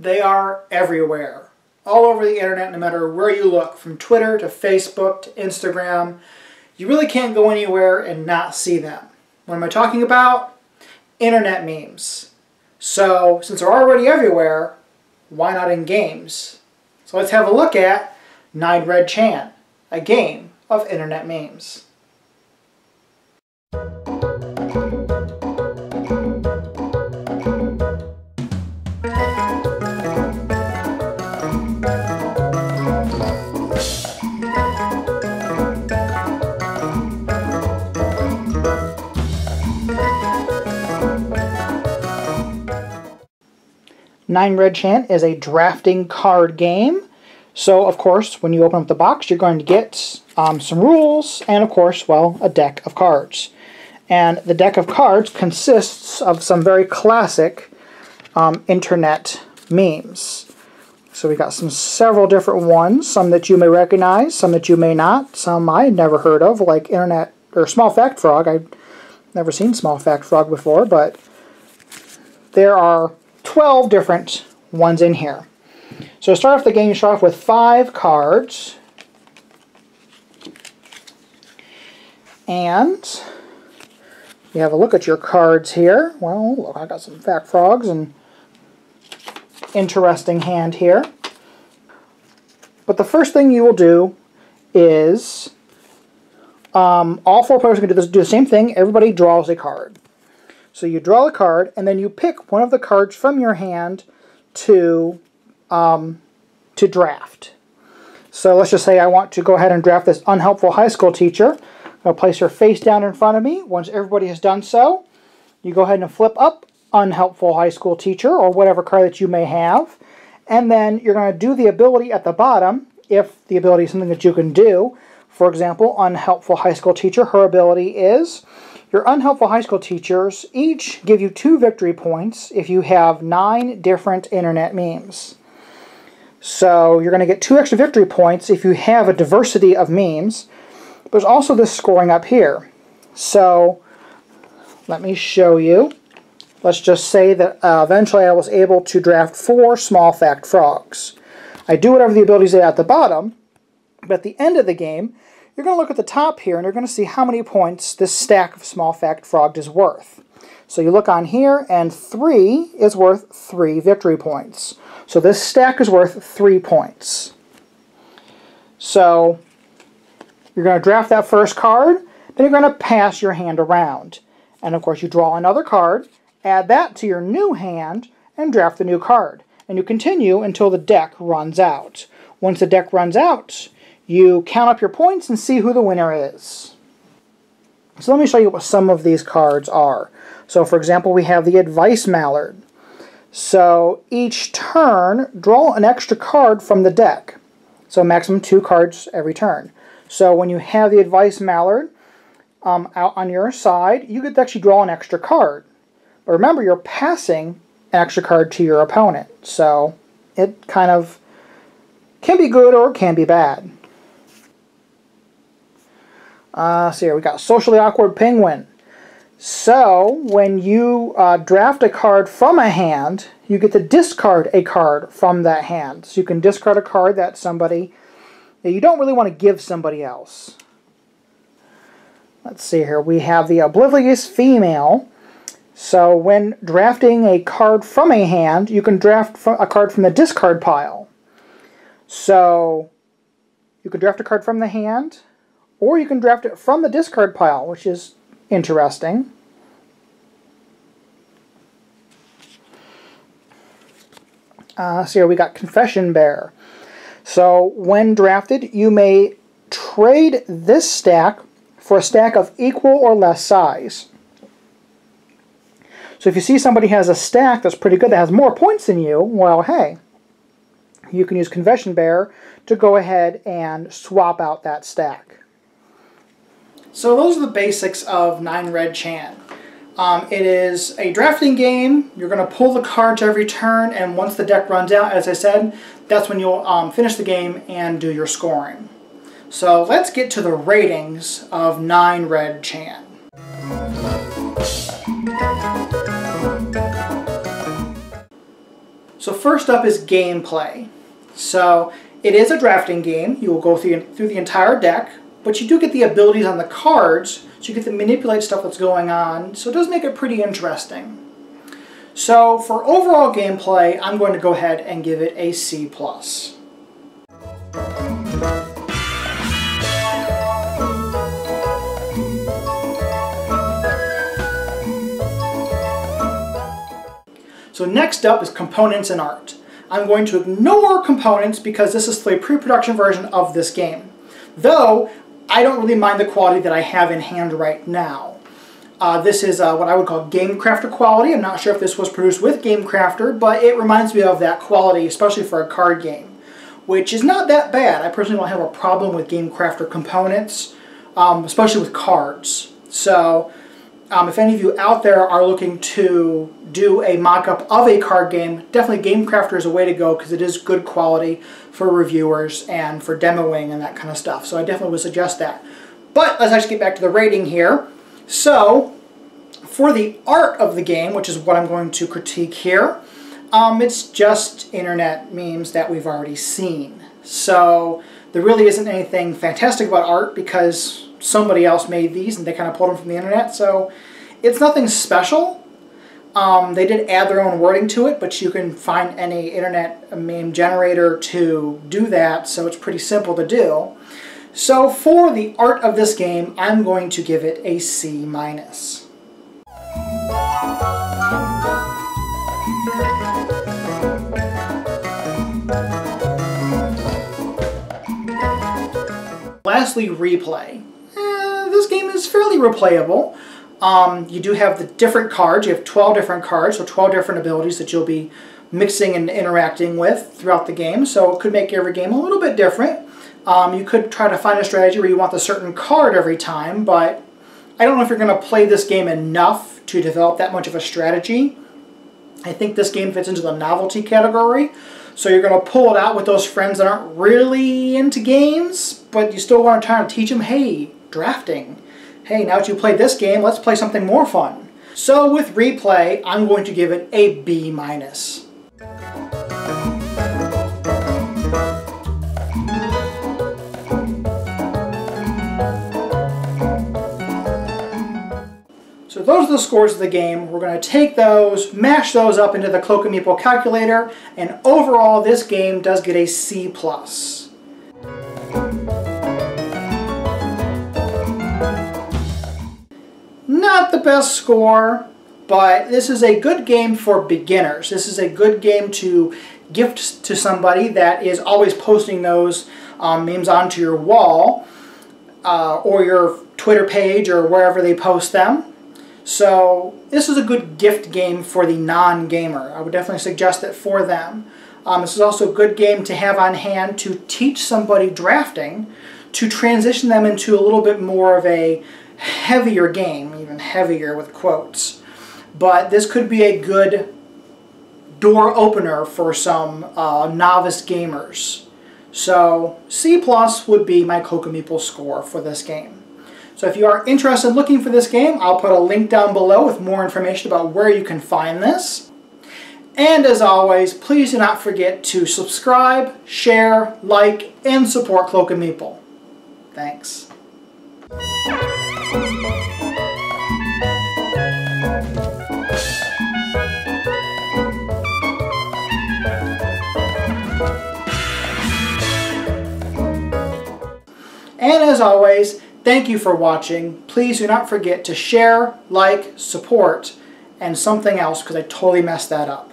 They are everywhere, all over the internet, no matter where you look, from Twitter to Facebook to Instagram. You really can't go anywhere and not see them. What am I talking about? Internet memes. So, since they're already everywhere, why not in games? So let's have a look at 9 Red Chan, a game of internet memes. Nine Red Chan is a drafting card game. So, of course, when you open up the box, you're going to get some rules and, of course, well, a deck of cards. And the deck of cards consists of some very classic internet memes. So we got several different ones, some that you may recognize, some that you may not, some I had never heard of, like Internet or Small Fact Frog. I've never seen Small Fact Frog before, but there are 12 different ones in here. So to start off the game, you start off with 5 cards. And you have a look at your cards here. Well, look, I got some Fact Frogs and interesting hand here. But the first thing you will do is all 4 players are going to do the same thing. Everybody draws a card. So you draw a card, and then you pick one of the cards from your hand to draft. So let's just say I want to go ahead and draft this unhelpful high school teacher. I'll place her face down in front of me. Once everybody has done so, you go ahead and flip up unhelpful high school teacher, or whatever card that you may have. And then you're going to do the ability at the bottom, if the ability is something that you can do. For example, unhelpful high school teacher, her ability is... Your unhelpful high school teachers each give you 2 victory points if you have 9 different internet memes. So you're going to get 2 extra victory points if you have a diversity of memes. There's also this scoring up here. So let me show you. Let's just say that eventually I was able to draft 4 Small Fact Frogs. I do whatever the abilities are at the bottom, but at the end of the game, you're going to look at the top here and you're going to see how many points this stack of Small Fact Frog is worth. So you look on here and 3 is worth 3 victory points. So this stack is worth 3 points. So you're going to draft that first card, then you're going to pass your hand around. And of course you draw another card, add that to your new hand, and draft the new card. And you continue until the deck runs out. Once the deck runs out, you count up your points and see who the winner is. So let me show you what some of these cards are. So for example, we have the Advice Mallard. So each turn, draw an extra card from the deck. So maximum 2 cards every turn. So when you have the Advice Mallard out on your side, you get to actually draw an extra card. But remember, you're passing an extra card to your opponent. So it kind of can be good or it can be bad. So here we got Socially Awkward Penguin. So when you draft a card from a hand, you get to discard a card from that hand. So you can discard a card that you don't really want to give somebody else. Let's see here. We have the Oblivious Female. So when drafting a card from a hand, you can draft a card from the discard pile. So you can draft a card from the hand, or you can draft it from the discard pile, which is interesting. So here we got Confession Bear. So when drafted, you may trade this stack for a stack of equal or less size. So if you see somebody has a stack that's pretty good, that has more points than you, well, hey, you can use Confession Bear to go ahead and swap out that stack. So those are the basics of 9 Red Chan. It is a drafting game. You're going to pull the cards every turn, and once the deck runs out, as I said, that's when you'll finish the game and do your scoring. So let's get to the ratings of 9 Red Chan. So first up is gameplay. So it is a drafting game. You will go through the entire deck, but you do get the abilities on the cards, so you get to manipulate stuff that's going on, so it does make it pretty interesting. So for overall gameplay, I'm going to go ahead and give it a C+. So next up is components and art. I'm going to ignore components because this is the pre-production version of this game. Though, I don't really mind the quality that I have in hand right now. This is what I would call Game Crafter quality. I'm not sure if this was produced with Game Crafter, but it reminds me of that quality, especially for a card game, which is not that bad. I personally don't have a problem with Game Crafter components, especially with cards. So, if any of you out there are looking to do a mock-up of a card game, definitely Game Crafter is a way to go because it is good quality for reviewers and for demoing and that kind of stuff. So I definitely would suggest that. But let's actually get back to the rating here. So for the art of the game, which is what I'm going to critique here, it's just internet memes that we've already seen. So there really isn't anything fantastic about art because somebody else made these and they kind of pulled them from the internet, so it's nothing special. They did add their own wording to it, but you can find any internet meme generator to do that, so it's pretty simple to do. So for the art of this game, I'm going to give it a C-. Lastly, replay. This game is fairly replayable. You do have the different cards. You have 12 different cards, so 12 different abilities that you'll be mixing and interacting with throughout the game, so it could make every game a little bit different. You could try to find a strategy where you want the certain card every time, but I don't know if you're going to play this game enough to develop that much of a strategy. I think this game fits into the novelty category, so you're going to pull it out with those friends that aren't really into games, but you still want to try to teach them, hey, drafting. Hey, now that you played this game, let's play something more fun. So with replay, I'm going to give it a B-. So those are the scores of the game. We're going to take those, mash those up into the Cloak and Meeple calculator, and overall this game does get a C+. Not the best score, but this is a good game for beginners. This is a good game to gift to somebody that is always posting those memes onto your wall or your Twitter page or wherever they post them. So this is a good gift game for the non-gamer. I would definitely suggest it for them. This is also a good game to have on hand to teach somebody drafting, to transition them into a little bit more of a heavier game, even heavier with quotes. But this could be a good door opener for some novice gamers. So C+ would be my Cloak and Meeple score for this game. So if you are interested in looking for this game, I'll put a link down below with more information about where you can find this. And as always, please do not forget to subscribe, share, like, and support Cloak and Meeple. Thanks. And as always, thank you for watching. Please do not forget to share, like, support, and something else because I totally messed that up.